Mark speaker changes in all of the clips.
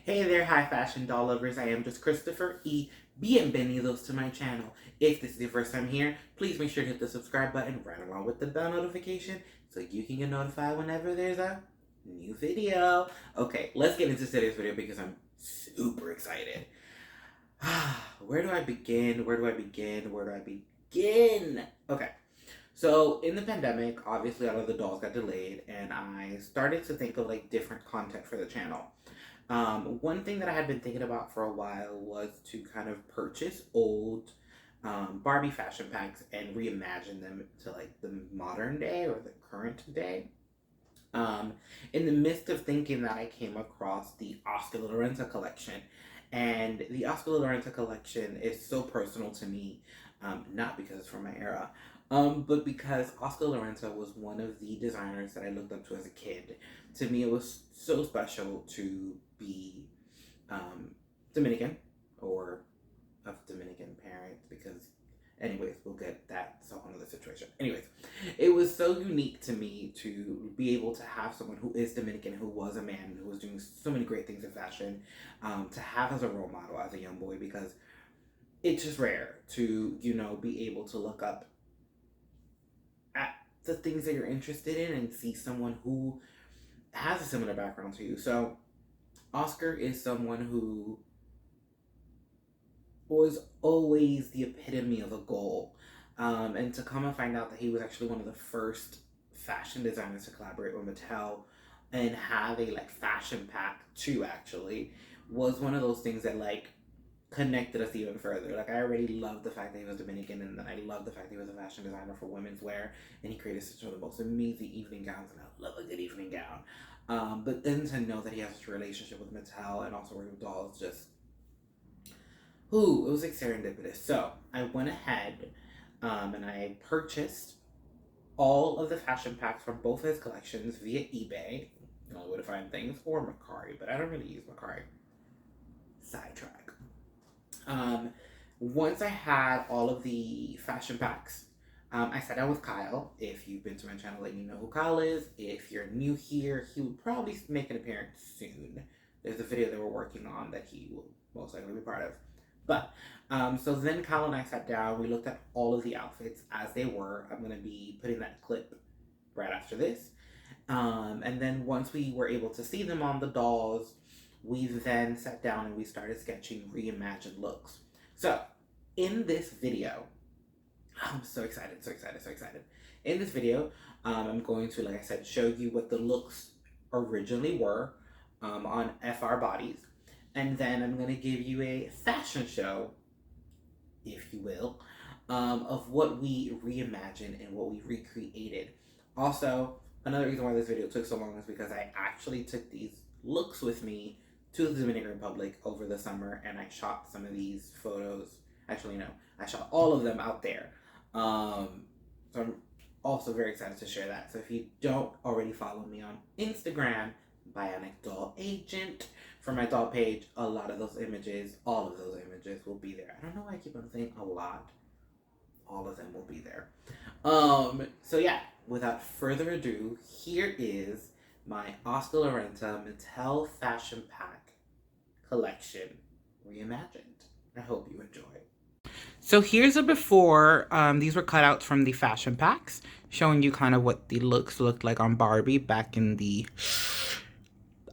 Speaker 1: Hey there, high fashion doll lovers. I am just Christopher E. Bienvenidos to my channel. If this is your first time here, please make sure to hit the subscribe button right along with the bell notification so you can get notified whenever there's a new video. Okay, let's get into today's video because I'm super excited. Where do I begin? Where do I begin? Where do I begin? Okay. So in the pandemic, obviously all of the dolls got delayed and I started to think of like different content for the channel. One thing that I had been thinking about for a while was to kind of purchase old Barbie fashion packs and reimagine them to like the modern day or the current day. Um, in the midst of thinking that, I came across the Oscar de la Renta collection. And the Oscar de la Renta collection is so personal to me, not because it's from my era, but because Oscar de la Renta was one of the designers that I looked up to as a kid. To me, it was so special to be Dominican or of Dominican parents because, anyways, we'll get that. So another situation. Anyways, it was so unique to me to be able to have someone who is Dominican, who was a man, who was doing so many great things in fashion, to have as a role model as a young boy, because it's just rare to, be able to look up at the things that you're interested in and see someone who has a similar background to you. So Oscar is someone who was always the epitome of a goal. And to come and find out that he was actually one of the first fashion designers to collaborate with Mattel and have a like fashion pack too, actually, was one of those things that like connected us even further. Like, I already loved the fact that he was Dominican, and then I loved the fact that he was a fashion designer for women's wear, and he created such one of the most amazing evening gowns, and I love a good evening gown. But then to know that he has such a relationship with Mattel and also working with dolls, just, ooh, it was like serendipitous. So I went ahead and I purchased all of the fashion packs from both of his collections via eBay, the only way to find things, or Mercari, but I don't really use Mercari. Sidetrack. Once I had all of the fashion packs, I sat down with Kyle. If you've been to my channel, then you know who Kyle is. If you're new here, he will probably make an appearance soon. There's a video that we're working on that he will most likely be part of. But, so then Kyle and I sat down. We looked at all of the outfits as they were. I'm going to be putting that clip right after this. And then once we were able to see them on the dolls, we then sat down and we started sketching reimagined looks. So, in this video, I'm so excited, so excited, so excited. In this video, I'm going to, like I said, show you what the looks originally were on FR Bodies. And then I'm going to give you a fashion show, if you will, of what we reimagined and what we recreated. Also, another reason why this video took so long is because I actually took these looks with me to the Dominican Republic over the summer, and I shot some of these photos. Actually, no, I shot all of them out there. So I'm also very excited to share that. So if you don't already follow me on Instagram, Bionic Doll Agent, for my doll page, a lot of those images, all of those images will be there. I don't know why I keep on saying a lot. All of them will be there. So yeah, without further ado, here is my Oscar de la Renta Mattel Fashion Pack collection reimagined. I hope you enjoy. So here's a before. These were cutouts from the fashion packs, showing you kind of what the looks looked like on Barbie back in the,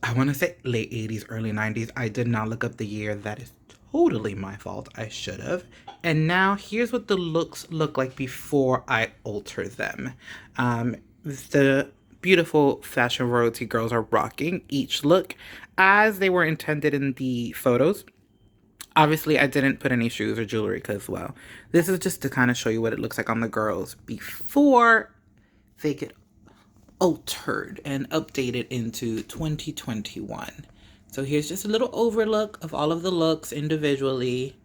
Speaker 1: I want to say late 80s, early 90s. I did not look up the year. That is totally my fault. I should have. And now here's what the looks look like before I alter them. The beautiful fashion royalty girls are rocking each look as they were intended in the photos. Obviously, I didn't put any shoes or jewelry because, well, this is just to kind of show you what it looks like on the girls before they get altered and updated into 2021. So here's just a little overlook of all of the looks individually.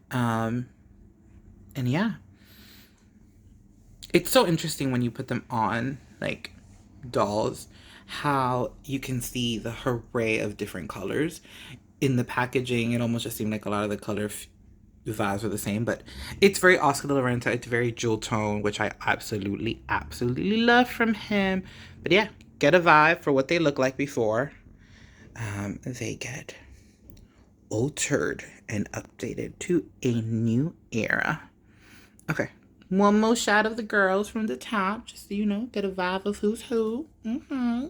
Speaker 1: And yeah. It's so interesting when you put them on, like, dolls, how you can see the array of different colors. In the packaging, it almost just seemed like a lot of the color vibes were the same, but it's very Oscar de la Renta. It's very jewel tone, which I absolutely, absolutely love from him. But yeah, get a vibe for what they look like before they get altered and updated to a new era. Okay, one more shot of the girls from the top, just so you know, get a vibe of who's who. Mm-hmm.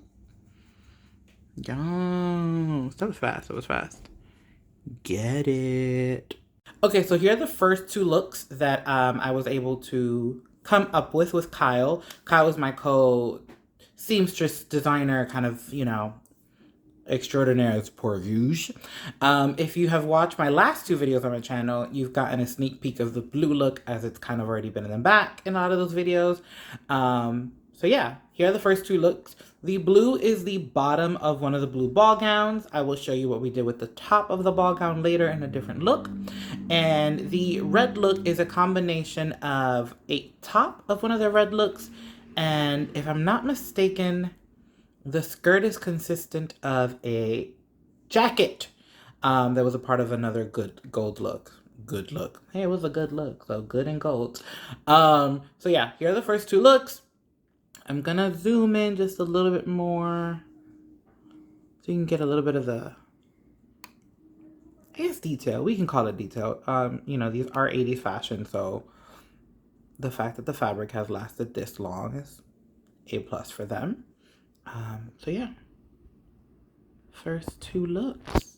Speaker 1: Yes, that was fast. That was fast. Get it. Okay, so here are the first two looks that I was able to come up with Kyle. Kyle is my seamstress designer, kind of, you know, extraordinaire as pour rouge. If you have watched my last two videos on my channel, you've gotten a sneak peek of the blue look, as it's kind of already been in the back in a lot of those videos. So yeah, here are the first two looks. The blue is the bottom of one of the blue ball gowns. I will show you what we did with the top of the ball gown later in a different look. And the red look is a combination of a top of one of the red looks, and if I'm not mistaken, the skirt is consistent of a jacket that was a part of another good gold look. Good look. Hey, it was a good look, so good and gold. So yeah, here are the first two looks. I'm gonna zoom in just a little bit more so you can get a little bit of the, I guess, detail. We can call it detail. You know, these are 80s fashion, so the fact that the fabric has lasted this long is a plus for them. So yeah, first two looks.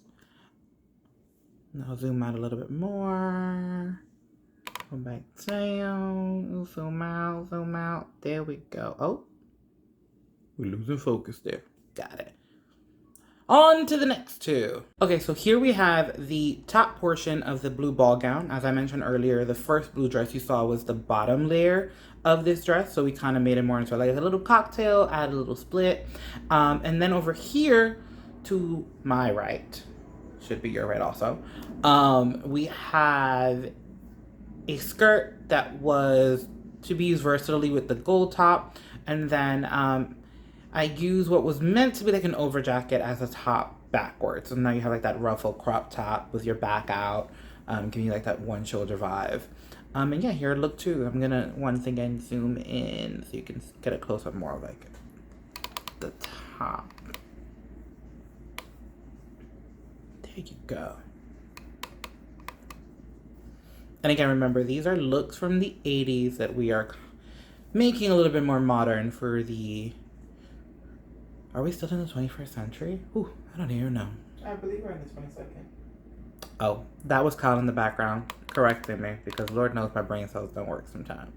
Speaker 1: Now zoom out a little bit more. Go back down. Zoom out. There we go. Oh, we're losing focus there. Got it. On to the next two. Okay, so here we have the top portion of the blue ball gown. As I mentioned earlier, the first blue dress you saw was the bottom layer of this dress. So we kind of made it more into like a little cocktail, add a little split. And then over here to my right, should be your right also, we have a skirt that was to be used versatilely with the gold top. And then I use what was meant to be like an over jacket as a top backwards. So now you have like that ruffled crop top with your back out, giving you like that one shoulder vibe. And yeah, here look two. I'm gonna once again zoom in so you can get a close up more of like the top. There you go. And again, remember, these are looks from the 80s that we are making a little bit more modern for the... Are we still in the 21st century? Ooh, I don't even know. I believe we're in the 22nd. Oh, that was Kyle in the background correcting me, because Lord knows my brain cells don't work sometimes.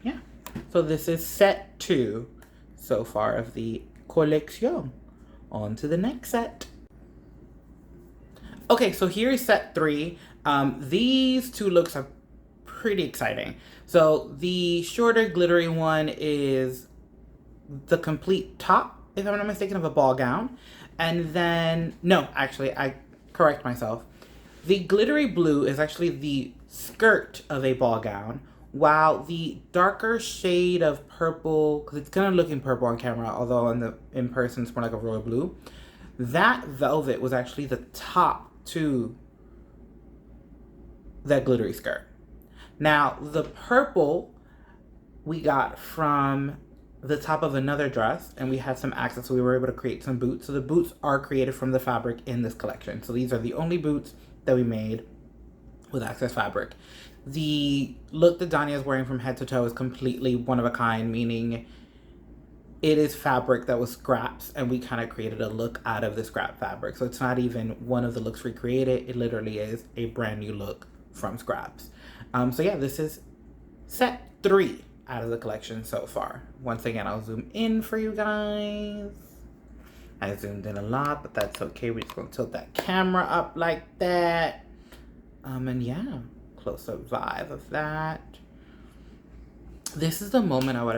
Speaker 1: Yeah. So this is set 2 so far of the collection. On to the next set. Okay, so here is set 3. These two looks are pretty exciting. So the shorter glittery one is the complete top, if I'm not mistaken, of a ball gown. And then, no, actually, I correct myself. The glittery blue is actually the skirt of a ball gown, while the darker shade of purple, because it's kind of looking purple on camera, although in person it's more like a royal blue, that velvet was actually the top to that glittery skirt. Now, the purple we got from the top of another dress, and we had some access, so we were able to create some boots. So the boots are created from the fabric in this collection. So these are the only boots that we made with access fabric. The look that Danya is wearing from head to toe is completely one of a kind, meaning it is fabric that was scraps, and we kind of created a look out of the scrap fabric. So it's not even one of the looks recreated. It literally is a brand new look from scraps. So yeah, this is set 3 out of the collection so far. Once again, I'll zoom in for you guys. I zoomed in a lot, but that's okay. We're just gonna tilt that camera up like that. And yeah, close-up vibe of that. This is the moment I would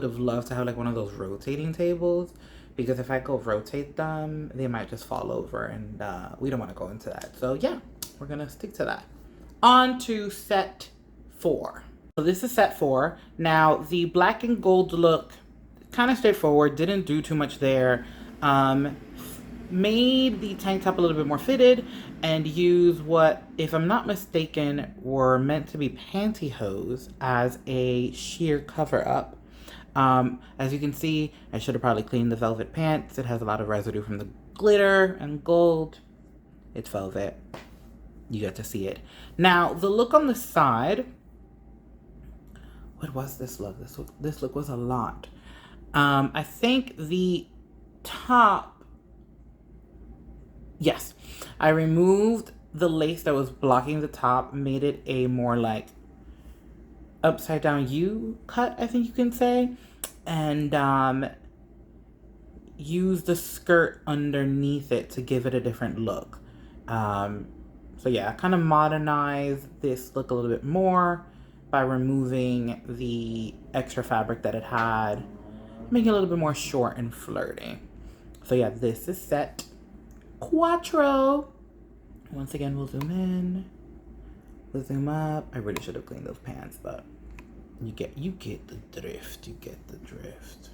Speaker 1: have loved to have like one of those rotating tables, because if I go rotate them, they might just fall over, and we don't want to go into that. So yeah, we're gonna stick to that. On to set 4. So this is set 4. Now, the black and gold look, kind of straightforward, didn't do too much there. Made the tank top a little bit more fitted, and used what, if I'm not mistaken, were meant to be pantyhose as a sheer cover up. As you can see, I should have probably cleaned the velvet pants. It has a lot of residue from the glitter and gold. It's velvet. You get to see it. Now, the look on the side, what was this look? This look was a lot. I think the top, yes, I removed the lace that was blocking the top, made it a more like upside down U cut, I think you can say, and use the skirt underneath it to give it a different look. So yeah, I kind of modernized this look a little bit more by removing the extra fabric that it had, making it a little bit more short and flirty. So yeah, this is set quattro. Once again, we'll zoom in, we'll zoom up. I really should have cleaned those pants, but you get the drift. You get the drift.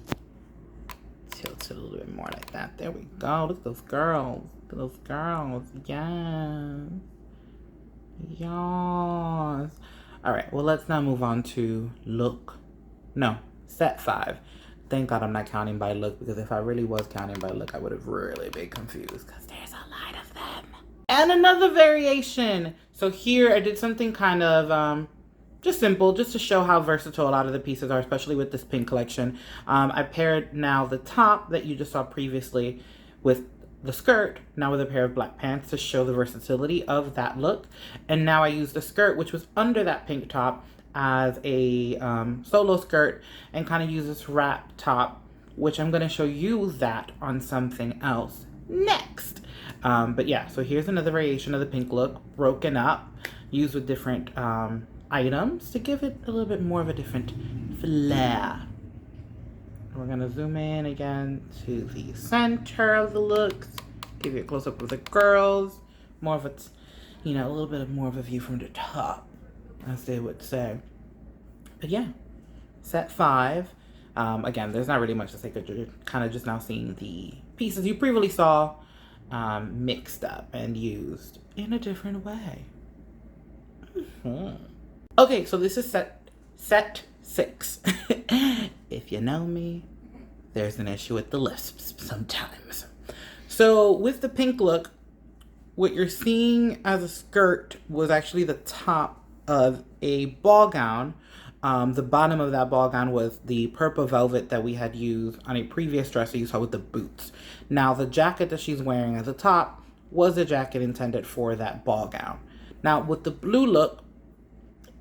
Speaker 1: Tilt it a little bit more like that. There we go. Look at those girls. Look at those girls. Yes. Yes. All right. Well, let's now move on to set 5. Thank God I'm not counting by look, because if I really was counting by look, I would have really been confused because there's a lot of them. And another variation. So here I did something kind of just simple, just to show how versatile a lot of the pieces are, especially with this pink collection. I paired now the top that you just saw previously with the skirt, now with a pair of black pants to show the versatility of that look. And now I used the skirt, which was under that pink top, as a solo skirt, and kind of use this wrap top, which I'm going to show you that on something else next. But yeah, so here's another variation of the pink look, broken up, used with different items to give it a little bit more of a different flair. We're going to zoom in again to the center of the looks, give you a close-up of the girls, more of a, a little bit more of a view from the top, as they would say. But yeah, set 5. Again, there's not really much to say because you're kind of just now seeing the pieces you previously saw mixed up and used in a different way. Okay, so this is set 6. If you know me, there's an issue with the lisps sometimes. So with the pink look, what you're seeing as a skirt was actually the top of a ball gown. The bottom of that ball gown was the purple velvet that we had used on a previous dress that you saw with the boots. Now, the jacket that she's wearing at the top was a jacket intended for that ball gown. Now, with the blue look,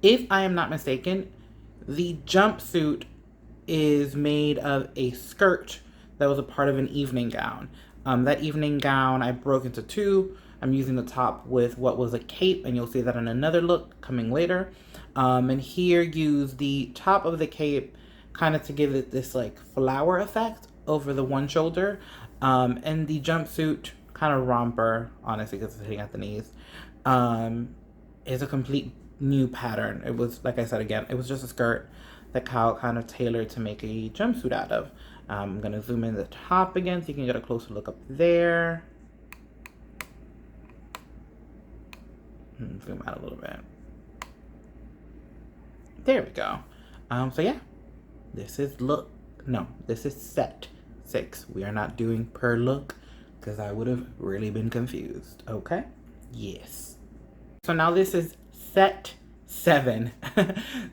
Speaker 1: if I am not mistaken, the jumpsuit is made of a skirt that was a part of an evening gown. That evening gown I broke into 2. I'm using the top with what was a cape, and you'll see that in another look coming later. And here use the top of the cape kind of to give it this like flower effect over the one shoulder. And the jumpsuit kind of romper, honestly, because it's hitting at the knees, is a complete new pattern. It was, like I said again, it was just a skirt that Kyle kind of tailored to make a jumpsuit out of. I'm going to zoom in the top again so you can get a closer look up there. Zoom out a little bit. There we go. So yeah, this is set 6. We are not doing per look because I would have really been confused. Okay? Yes. So now this is set 7.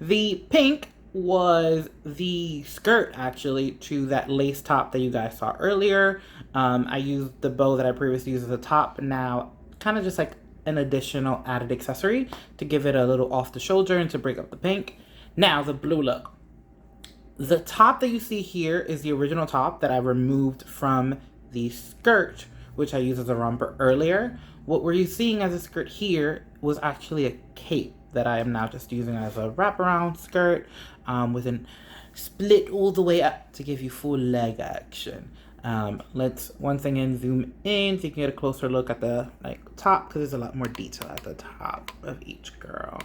Speaker 1: The pink was the skirt actually to that lace top that you guys saw earlier. I used the bow that I previously used as a top, now kind of just like an additional added accessory to give it a little off the shoulder and to break up the pink. Now the blue look. The top that you see here is the original top that I removed from the skirt, which I used as a romper earlier. What we're seeing as a skirt here was actually a cape that I am now just using as a wraparound skirt with a split all the way up to give you full leg action. Let's once again zoom in so you can get a closer look at the top, because there's a lot more detail at the top of each girl.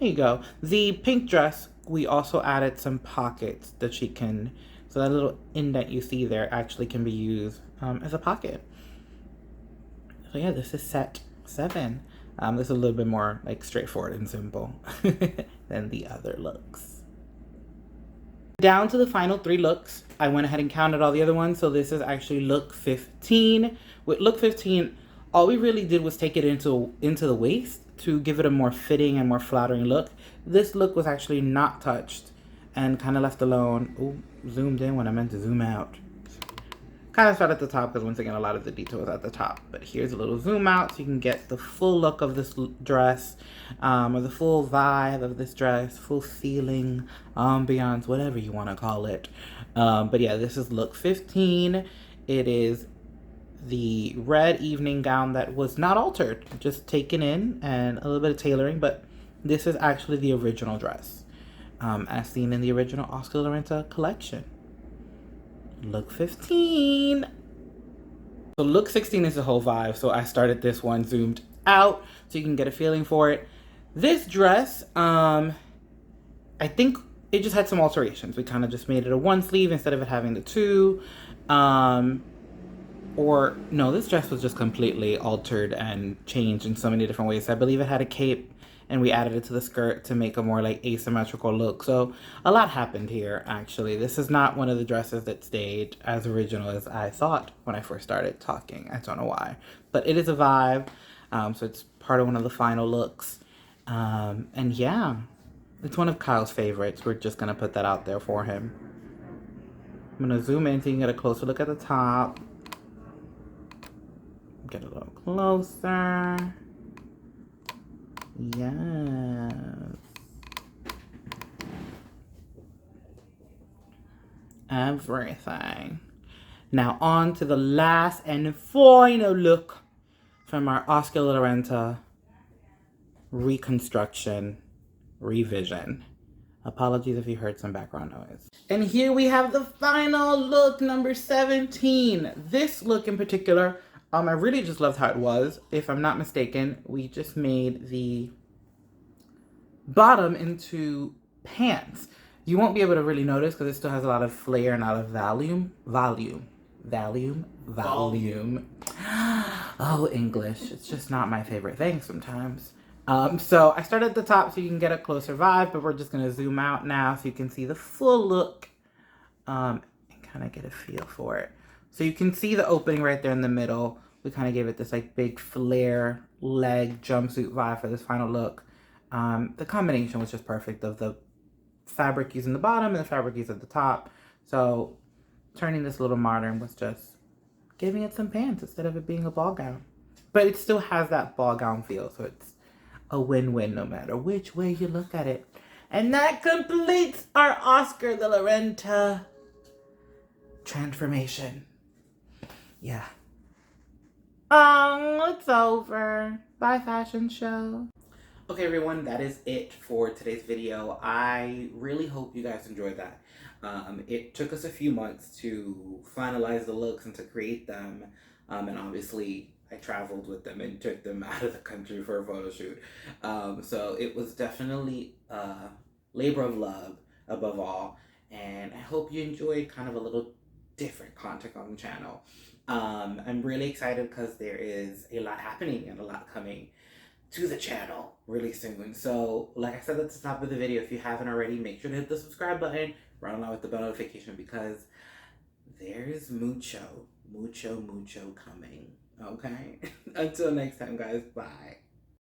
Speaker 1: There you go. The pink dress, we also added some pockets that she can, so that little indent you see there actually can be used as a pocket. So yeah, this is set 7. This is a little bit more straightforward and simple than the other looks. Down to the final 3 looks. I went ahead and counted all the other ones. So this is actually look 15. With look 15, all we really did was take it into the waist to give it a more fitting and more flattering look. This look was actually not touched and kind of left alone. Ooh, zoomed in when I meant to zoom out. Kind of start at the top because once again, a lot of the detail is at the top. But here's a little zoom out so you can get the full look of this dress, or the full vibe of this dress, full feeling, ambiance, whatever you want to call it. But yeah, this is look 15. It is the red evening gown that was not altered, just taken in and a little bit of tailoring. But this is actually the original dress, as seen in the original Oscar de la Renta collection. Look 15. So look 16 is the whole vibe. So I started this one zoomed out so you can get a feeling for it. This dress, I think it just had some alterations. We kind of just made it a 1 sleeve instead of it having the 2. Or no, this dress was just completely altered and changed in so many different ways. I believe it had a cape and we added it to the skirt to make a more like asymmetrical look. So a lot happened here, actually. This is not one of the dresses that stayed as original as I thought when I first started talking. I don't know why, but it is a vibe. So it's part of one of the final looks. And yeah, it's one of Kyle's favorites. We're just gonna put that out there for him. I'm gonna zoom in so you can get a closer look at the top. Get a little closer. Yes. Everything. Now on to the last and final look from our Oscar de la Renta reconstruction, revision. Apologies if you heard some background noise. And here we have the final look, number 17. This look in particular, I really just loved how it was. If I'm not mistaken, we just made the bottom into pants. You won't be able to really notice because it still has a lot of flair and a lot of volume. Oh, English. It's just not my favorite thing sometimes. So I started at the top so you can get a closer vibe, but we're just going to zoom out now so you can see the full look, and kind of get a feel for it. So you can see the opening right there in the middle. We kind of gave it this like big flare leg jumpsuit vibe for this final look. The combination was just perfect of the fabric using the bottom and the fabric used at the top. So turning this a little modern was just giving it some pants instead of it being a ball gown. But it still has that ball gown feel, so it's a win-win no matter which way you look at it. And that completes our Oscar de la Renta transformation. Yeah. It's over. Bye, fashion show. Okay, everyone, that is it for today's video. I really hope you guys enjoyed that. It took us a few months to finalize the looks and to create them. And obviously, I traveled with them and took them out of the country for a photo shoot. So it was definitely a labor of love above all. And I hope you enjoyed kind of a little different content on the channel. I'm really excited because there is a lot happening and a lot coming to the channel really soon. So like I said at the top of the video, if you haven't already, make sure to hit the subscribe button, run along with the bell notification, because there's mucho coming. Okay? Until next time, guys. Bye.